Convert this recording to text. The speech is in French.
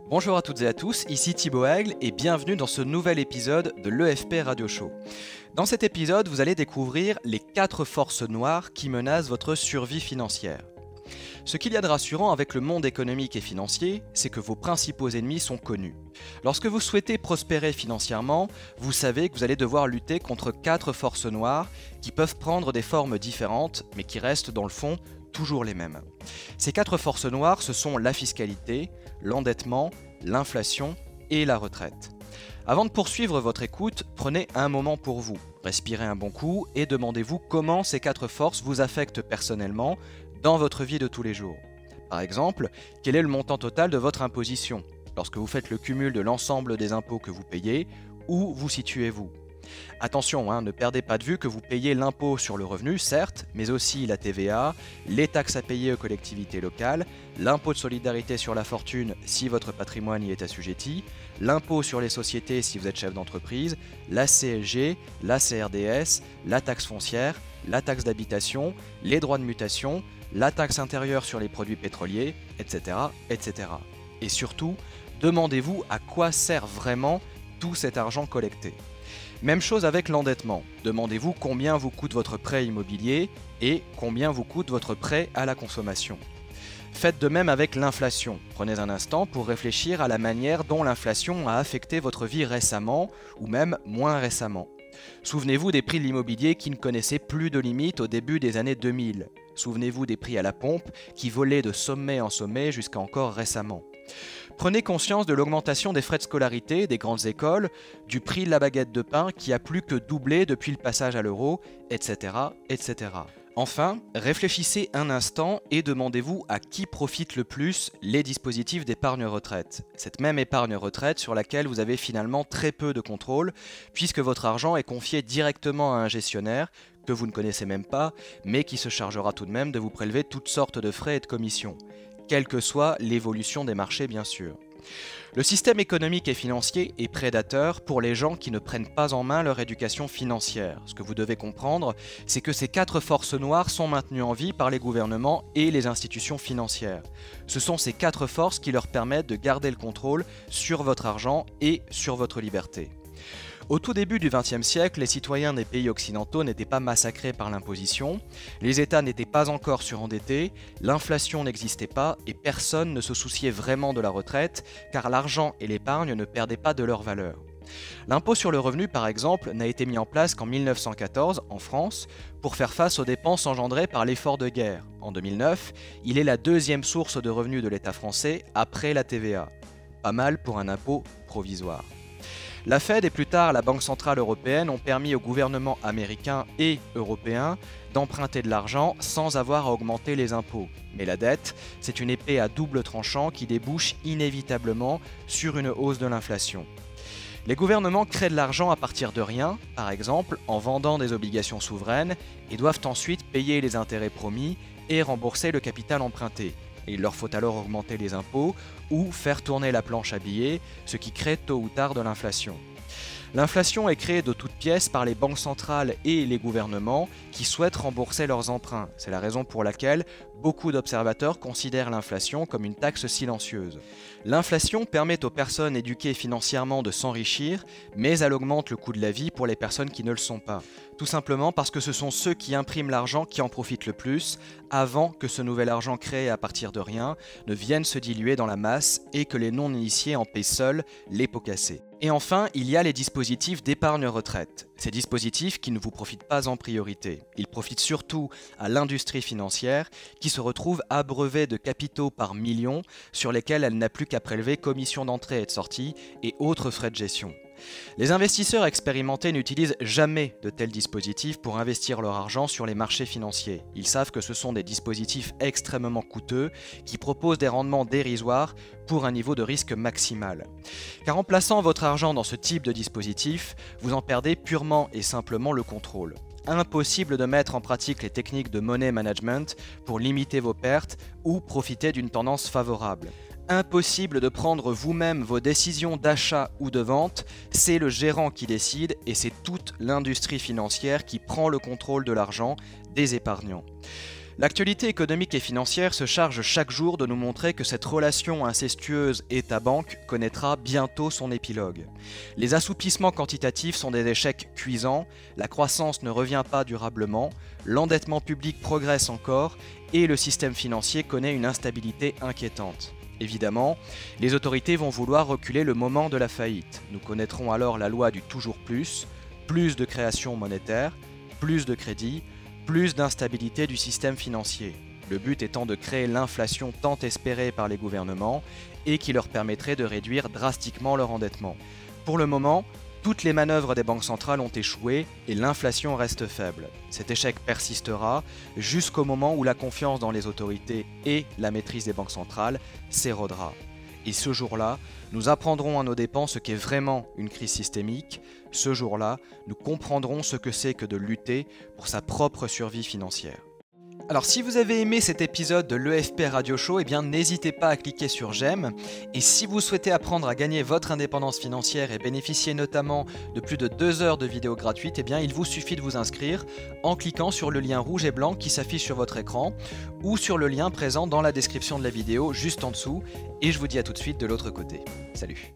Bonjour à toutes et à tous, ici Thibaut Aigle et bienvenue dans ce nouvel épisode de l'EFP Radio Show. Dans cet épisode, vous allez découvrir les 4 forces noires qui menacent votre survie financière. Ce qu'il y a de rassurant avec le monde économique et financier, c'est que vos principaux ennemis sont connus. Lorsque vous souhaitez prospérer financièrement, vous savez que vous allez devoir lutter contre 4 forces noires qui peuvent prendre des formes différentes, mais qui restent dans le fond toujours les mêmes. Ces 4 forces noires, ce sont la fiscalité, l'endettement, l'inflation et la retraite. Avant de poursuivre votre écoute, prenez un moment pour vous, respirez un bon coup et demandez-vous comment ces 4 forces vous affectent personnellement dans votre vie de tous les jours. Par exemple, quel est le montant total de votre imposition? Lorsque vous faites le cumul de l'ensemble des impôts que vous payez, où vous situez-vous? Attention, ne perdez pas de vue que vous payez l'impôt sur le revenu, certes, mais aussi la TVA, les taxes à payer aux collectivités locales, l'impôt de solidarité sur la fortune si votre patrimoine y est assujetti, l'impôt sur les sociétés si vous êtes chef d'entreprise, la CSG, la CRDS, la taxe foncière, la taxe d'habitation, les droits de mutation, la taxe intérieure sur les produits pétroliers, etc., etc. Et surtout, demandez-vous à quoi sert vraiment tout cet argent collecté. Même chose avec l'endettement. Demandez-vous combien vous coûte votre prêt immobilier et combien vous coûte votre prêt à la consommation. Faites de même avec l'inflation. Prenez un instant pour réfléchir à la manière dont l'inflation a affecté votre vie récemment ou même moins récemment. Souvenez-vous des prix de l'immobilier qui ne connaissaient plus de limite au début des années 2000. Souvenez-vous des prix à la pompe qui volaient de sommet en sommet jusqu'à encore récemment. Prenez conscience de l'augmentation des frais de scolarité des grandes écoles, du prix de la baguette de pain qui a plus que doublé depuis le passage à l'euro, etc., etc. Enfin, réfléchissez un instant et demandez-vous à qui profitent le plus les dispositifs d'épargne retraite. Cette même épargne retraite sur laquelle vous avez finalement très peu de contrôle, puisque votre argent est confié directement à un gestionnaire que vous ne connaissez même pas, mais qui se chargera tout de même de vous prélever toutes sortes de frais et de commissions, quelle que soit l'évolution des marchés bien sûr. Le système économique et financier est prédateur pour les gens qui ne prennent pas en main leur éducation financière. Ce que vous devez comprendre, c'est que ces 4 forces noires sont maintenues en vie par les gouvernements et les institutions financières. Ce sont ces 4 forces qui leur permettent de garder le contrôle sur votre argent et sur votre liberté. Au tout début du XXe siècle, les citoyens des pays occidentaux n'étaient pas massacrés par l'imposition, les États n'étaient pas encore surendettés, l'inflation n'existait pas et personne ne se souciait vraiment de la retraite car l'argent et l'épargne ne perdaient pas de leur valeur. L'impôt sur le revenu, par exemple, n'a été mis en place qu'en 1914 en France pour faire face aux dépenses engendrées par l'effort de guerre. En 2009, il est la 2e source de revenus de l'État français après la TVA. Pas mal pour un impôt provisoire. La Fed et plus tard la Banque Centrale Européenne ont permis aux gouvernements américains et européens d'emprunter de l'argent sans avoir à augmenter les impôts. Mais la dette, c'est une épée à double tranchant qui débouche inévitablement sur une hausse de l'inflation. Les gouvernements créent de l'argent à partir de rien, par exemple en vendant des obligations souveraines, et doivent ensuite payer les intérêts promis et rembourser le capital emprunté. Il leur faut alors augmenter les impôts ou faire tourner la planche à billets, ce qui crée tôt ou tard de l'inflation. L'inflation est créée de toutes pièces par les banques centrales et les gouvernements qui souhaitent rembourser leurs emprunts. C'est la raison pour laquelle beaucoup d'observateurs considèrent l'inflation comme une taxe silencieuse. L'inflation permet aux personnes éduquées financièrement de s'enrichir, mais elle augmente le coût de la vie pour les personnes qui ne le sont pas. Tout simplement parce que ce sont ceux qui impriment l'argent qui en profitent le plus, avant que ce nouvel argent créé à partir de rien ne vienne se diluer dans la masse et que les non-initiés en paient seuls les pots cassés. Et enfin, il y a les dispositifs d'épargne retraite. Ces dispositifs qui ne vous profitent pas en priorité. Ils profitent surtout à l'industrie financière qui se retrouve abreuvée de capitaux par millions sur lesquels elle n'a plus qu'à prélever commissions d'entrée et de sortie et autres frais de gestion. Les investisseurs expérimentés n'utilisent jamais de tels dispositifs pour investir leur argent sur les marchés financiers. Ils savent que ce sont des dispositifs extrêmement coûteux qui proposent des rendements dérisoires pour un niveau de risque maximal. Car en plaçant votre argent dans ce type de dispositif, vous en perdez purement et simplement le contrôle. Impossible de mettre en pratique les techniques de money management pour limiter vos pertes ou profiter d'une tendance favorable. Impossible de prendre vous-même vos décisions d'achat ou de vente, c'est le gérant qui décide et c'est toute l'industrie financière qui prend le contrôle de l'argent des épargnants. L'actualité économique et financière se charge chaque jour de nous montrer que cette relation incestueuse État-banque connaîtra bientôt son épilogue. Les assouplissements quantitatifs sont des échecs cuisants, la croissance ne revient pas durablement, l'endettement public progresse encore et le système financier connaît une instabilité inquiétante. Évidemment, les autorités vont vouloir reculer le moment de la faillite. Nous connaîtrons alors la loi du toujours plus de création monétaire, plus de crédit, plus d'instabilité du système financier. Le but étant de créer l'inflation tant espérée par les gouvernements et qui leur permettrait de réduire drastiquement leur endettement. Pour le moment, toutes les manœuvres des banques centrales ont échoué et l'inflation reste faible. Cet échec persistera jusqu'au moment où la confiance dans les autorités et la maîtrise des banques centrales s'érodera. Et ce jour-là, nous apprendrons à nos dépens ce qu'est vraiment une crise systémique. Ce jour-là, nous comprendrons ce que c'est que de lutter pour sa propre survie financière. Alors si vous avez aimé cet épisode de l'EFP Radio Show, eh bien n'hésitez pas à cliquer sur j'aime. Et si vous souhaitez apprendre à gagner votre indépendance financière et bénéficier notamment de plus de 2 heures de vidéos gratuites, eh bien il vous suffit de vous inscrire en cliquant sur le lien rouge et blanc qui s'affiche sur votre écran ou sur le lien présent dans la description de la vidéo juste en dessous. Et je vous dis à tout de suite de l'autre côté. Salut!